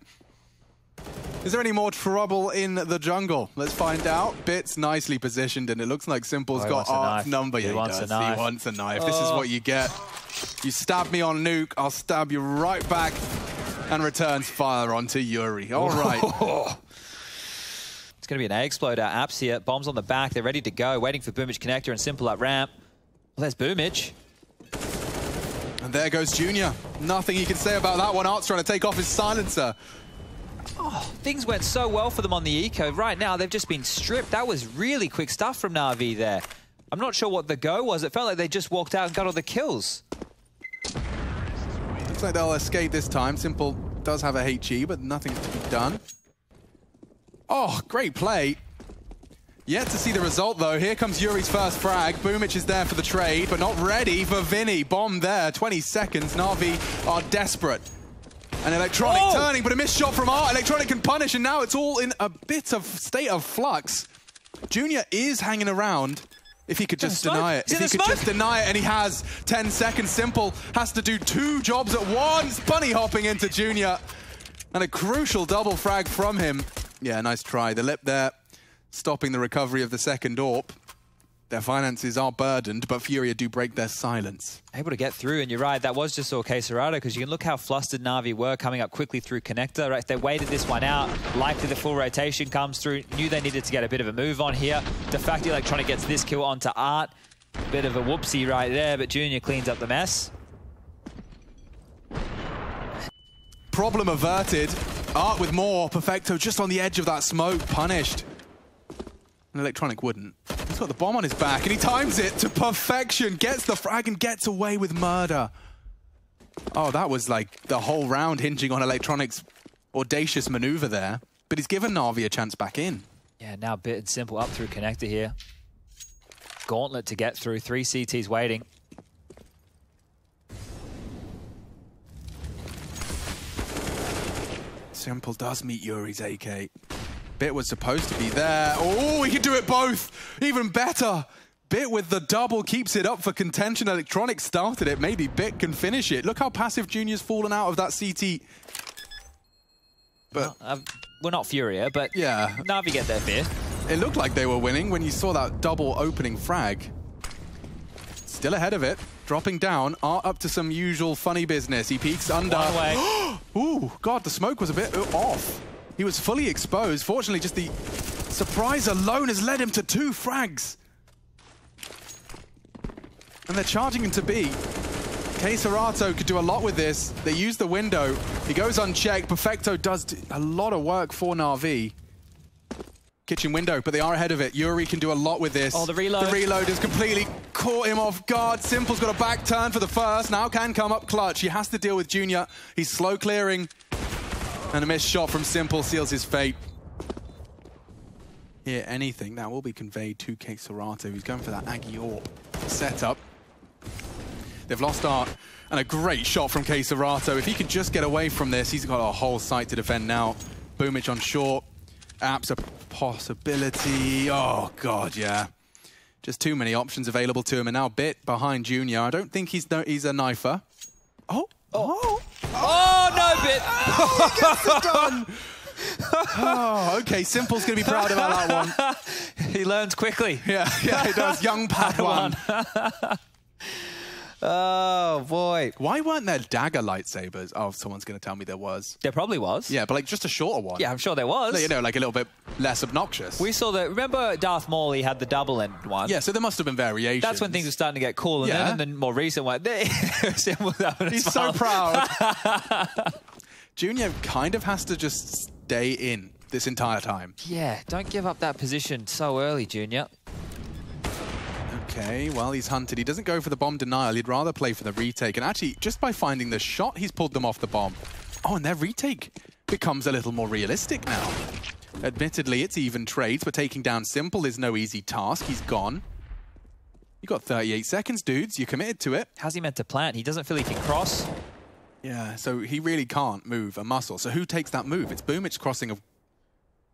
A: Is there any more trouble in the jungle? Let's find out. Bit's nicely positioned, and it looks like Simple's got Art's number. Yeah, he wants a knife. He wants a knife. This is what you get. You stab me on nuke, I'll stab you right back, and returns fire onto Yuri. All right.
B: It's going to be an A-explode out. Apps here. Bombs on the back. They're ready to go. Waiting for Boomich connector and Simple up ramp. Well, there's Boomich.
A: And there goes Junior. Nothing he can say about that one. Art's trying to take off his silencer.
B: Oh, things went so well for them on the eco. Right now, they've just been stripped. That was really quick stuff from NaVi there. I'm not sure what the go was. It felt like they just walked out and got all the kills.
A: Looks like they'll escape this time. Simple does have a HE, but nothing to be done. Oh, great play. Yet to see the result, though. Here comes Yuri's first frag. Boomich is there for the trade, but not ready for Vinny. Bomb there, 20 seconds. NaVi are desperate. And Electronic turning, but a missed shot from Art. Electronic can punish, and now it's all in a bit of state of flux. Junior is hanging around. If he could just deny it. If he could just deny it, and he has 10 seconds. Simple has to do 2 jobs at once. Bunny hopping into Junior. And a crucial double frag from him. Yeah, nice try. The lip there, stopping the recovery of the second AWP. Their finances are burdened, but FURIA do break their silence.
B: Able to get through, and you're right, that was just all Serato, because you can look how flustered NaVi were coming up quickly through connector. Right? If they waited this one out, likely the full rotation comes through, knew they needed to get a bit of a move on here. De facto Electronic gets this kill onto Art. Bit of a whoopsie right there, but Junior cleans up the mess.
A: Problem averted. Art with more. Perfecto just on the edge of that smoke, punished. And Electronic wouldn't. He's got the bomb on his back, and he times it to perfection. Gets the frag and gets away with murder. Oh, that was like the whole round hinging on Electronic's audacious maneuver there. But he's given NaVi a chance back in.
B: Yeah, now Bit and Simple up through connector here. Gauntlet to get through. 3 CTs waiting.
A: Simple does meet Yuri's AK. Bit was supposed to be there. Oh, he can do it both. Even better. Bit with the double keeps it up for contention. Electronic started it. Maybe Bit can finish it. Look how passive Junior's fallen out of that CT. But
B: we're not FURIA, but
A: yeah,
B: NaVi get their fifth.
A: It looked like they were winning when you saw that double opening frag. Still ahead of it. Dropping down. Art up to some usual funny business. He peeks under.
B: One way.
A: Ooh, God, the smoke was a bit off. He was fully exposed. Fortunately, just the surprise alone has led him to 2 frags. And they're charging him to B. Serato could do a lot with this. They use the window. He goes unchecked. Perfecto does a lot of work for NaVi. Kitchen window, but they are ahead of it. Yuri can do a lot with this.
B: Oh, the reload.
A: The reload has completely caught him off guard. Simple's got a back turn for the first. Now can come up clutch. He has to deal with Junior. He's slow clearing. And a missed shot from Simple seals his fate. Here, anything that will be conveyed to Serato, who's going for that Aggie AWP setup. They've lost Art, and a great shot from Serato. If he could just get away from this, he's got a whole site to defend now. Boomich on short. Apps a possibility. Oh, God, yeah. Just too many options available to him, and now Bit behind Junior. I don't think he's a knifer. Oh. Oh.
B: Oh, no, Bit.
A: Oh, he gets it done. Oh, okay. Simple's going to be proud about that one.
B: He learns quickly.
A: Yeah, he does. Young Padawan.
B: Oh, boy.
A: Why weren't there dagger lightsabers? Oh, someone's going to tell me there was.
B: There probably was.
A: Yeah, but like just a shorter one.
B: Yeah, I'm sure there was.
A: You know, like a little bit less obnoxious.
B: We saw that. Remember Darth Maul, he had the double-end one?
A: Yeah, so there must have been variations.
B: That's when things were starting to get cool. And then in the more recent one,
A: he's so proud. Junior kind of has to just stay in this entire time.
B: Yeah, don't give up that position so early, Junior.
A: Okay, well, he's hunted. He doesn't go for the bomb denial. He'd rather play for the retake. And actually, just by finding the shot, he's pulled them off the bomb. Oh, and their retake becomes a little more realistic now. Admittedly, it's even trades, but taking down Simple is no easy task. He's gone. You got 38 seconds, dudes. You're committed to it.
B: How's he meant to plant? He doesn't feel he can cross.
A: Yeah, so he really can't move a muscle. So who takes that move? It's Boomich crossing a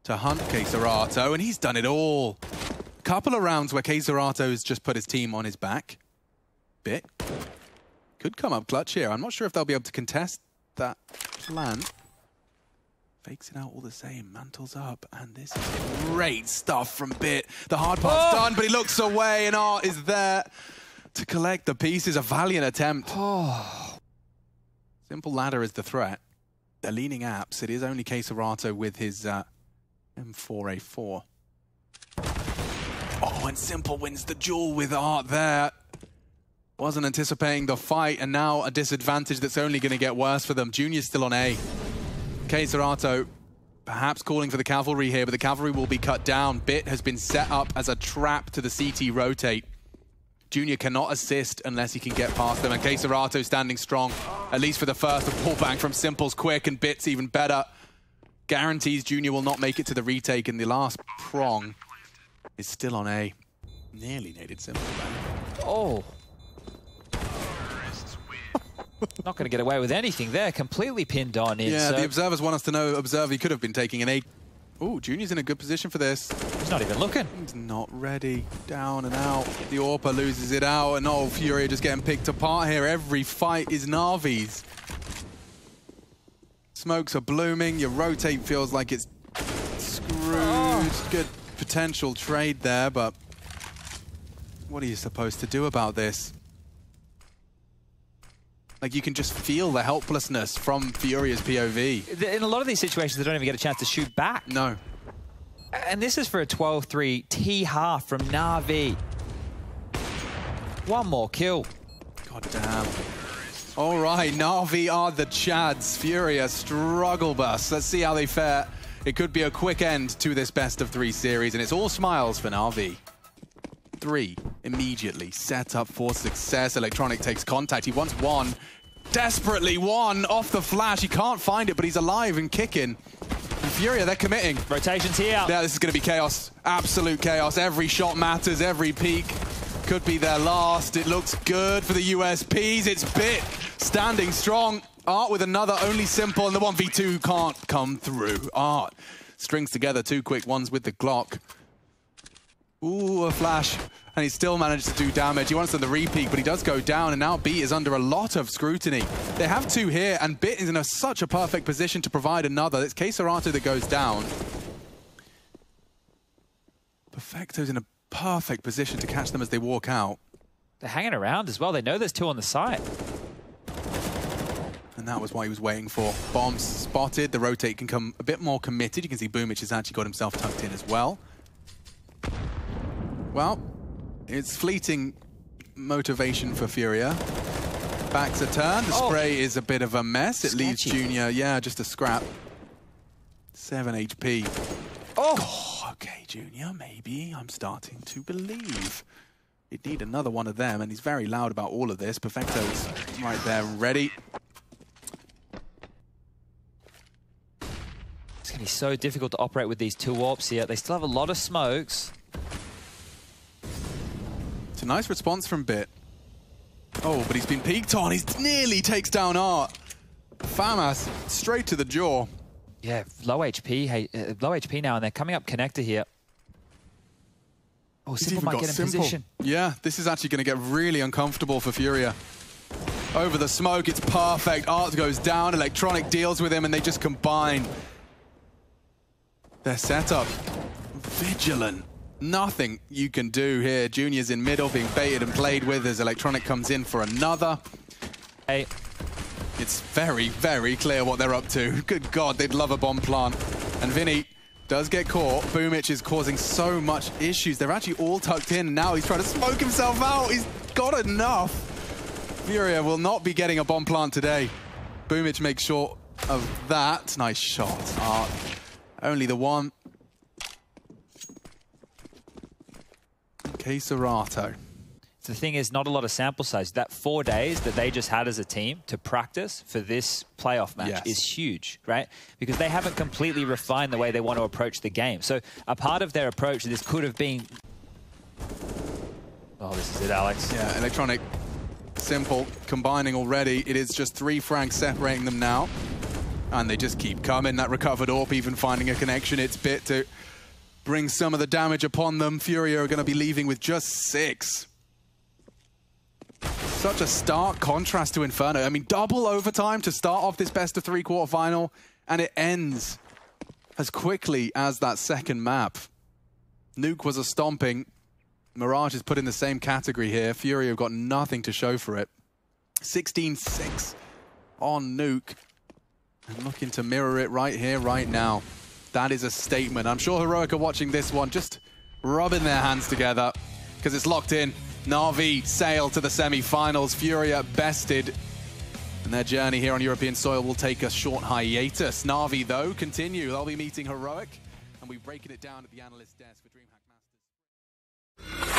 A: to hunt K-Serato, and he's done it all. Couple of rounds where K-Serato's just put his team on his back. Bit could come up clutch here. I'm not sure if they'll be able to contest that plan. Fakes it out all the same, mantles up, and this is great stuff from Bit. The hard part's done, but he looks away, and Art is there to collect the pieces. A valiant attempt. Simple ladder is the threat. They're leaning apps. It is only K-Serato with his M4A4. Oh, and Simple wins the duel with Art there. Wasn't anticipating the fight, and now a disadvantage that's only going to get worse for them. Junior's still on A. K-Serato perhaps calling for the cavalry here, but the cavalry will be cut down. Bit has been set up as a trap to the CT rotate. Junior cannot assist unless he can get past them, and K-Serato standing strong, at least for the first. The pullback from Simple's quick, and Bit's even better. Guarantees Junior will not make it to the retake, and the last prong is still on A. Nearly naded Simple back.
B: Oh. Not going to get away with anything there. Completely pinned on in.
A: Yeah,
B: so
A: the observers want us to know, Observer, he could have been taking an A. Oh, Junior's in a good position for this.
B: He's not even looking.
A: He's not ready. Down and out. The Orpa loses it out, and oh, FURIA just getting picked apart here. Every fight is NaVi's. Smokes are blooming. Your rotate feels like it's screwed. Good potential trade there, but what are you supposed to do about this? Like, you can just feel the helplessness from FURIA's POV.
B: In a lot of these situations, they don't even get a chance to shoot back.
A: No.
B: And this is for a 12-3 T-half from NaVi. One more kill.
A: God damn. All right, NaVi are the Chads. FURIA struggle bus. Let's see how they fare. It could be a quick end to this best-of-3 series, and it's all smiles for NaVi. 3 immediately set up for success. Electronic takes contact. He wants one. Desperately one off the flash. He can't find it, but he's alive and kicking. And FURIA, they're committing.
B: Rotation's here.
A: Yeah, this is going to be chaos. Absolute chaos. Every shot matters. Every peak could be their last. It looks good for the USPs. It's Bit standing strong. Art with another, only Simple, and the 1v2 can't come through. Art strings together 2 quick ones with the Glock. Ooh, a flash, and he still managed to do damage. He wants to the repeat, but he does go down, and now Bit is under a lot of scrutiny. They have 2 here, and Bit is in such a perfect position to provide another. It's K-Serato that goes down. Perfecto's in a perfect position to catch them as they walk out.
B: They're hanging around as well. They know there's 2 on the side.
A: And that was what he was waiting for. Bombs spotted. The rotate can come a bit more committed. You can see Boomich has actually got himself tucked in as well. Well, it's fleeting motivation for FURIA. Backs a turn. The spray is a bit of a mess. It leaves Junior, yeah, just a scrap. 7 HP. Oh, okay, Junior, maybe. I'm starting to believe. You'd need another one of them, and he's very loud about all of this. Perfecto's right there, ready.
B: It's going to be so difficult to operate with these 2 AWPs here. They still have a lot of smokes.
A: It's a nice response from Bit. Oh, but he's been peeked on. He nearly takes down Art. Famas straight to the jaw.
B: Yeah, low HP now, and they're coming up connector here. Oh, Simple might get in position.
A: Yeah, this is actually going to get really uncomfortable for FURIA. Over the smoke, it's perfect. Art goes down, Electronic deals with him, and they just combine. Their setup. Vigilant. Nothing you can do here. Junior's in middle, being baited and played with as Electronic comes in for another.
B: Hey.
A: It's very, very clear what they're up to. Good God, they'd love a bomb plant. And Vinny does get caught. Boomich is causing so much issues. They're actually all tucked in, and now he's trying to smoke himself out. He's got enough. FURIA will not be getting a bomb plant today. Boomich makes sure of that. Nice shot. Art. Only the one. K-Serato.
B: The thing is, not a lot of sample size. That 4 days that they just had as a team to practice for this playoff match is huge, right? Because they haven't completely refined the way they want to approach the game. So a part of their approach, this could have been... Oh, this is it, Alex.
A: Yeah, Electronic, Simple, combining already. It is just 3 francs separating them now. And they just keep coming. That recovered AWP even finding a connection. It's bit to bring some of the damage upon them. FURIA are going to be leaving with just 6. Such a stark contrast to Inferno. I mean, double overtime to start off this best-of-3 quarterfinal, and it ends as quickly as that second map. Nuke was a stomping. Mirage is put in the same category here. FURIA have got nothing to show for it. 16-6 on Nuke. And looking to mirror it right here, right now. That is a statement. I'm sure Heroic are watching this one, just rubbing their hands together, because it's locked in. NaVi sail to the semi-finals. FURIA bested. And their journey here on European soil will take a short hiatus. NaVi, though, continue. They'll be meeting Heroic. And we're breaking it down at the analyst desk for DreamHack Masters.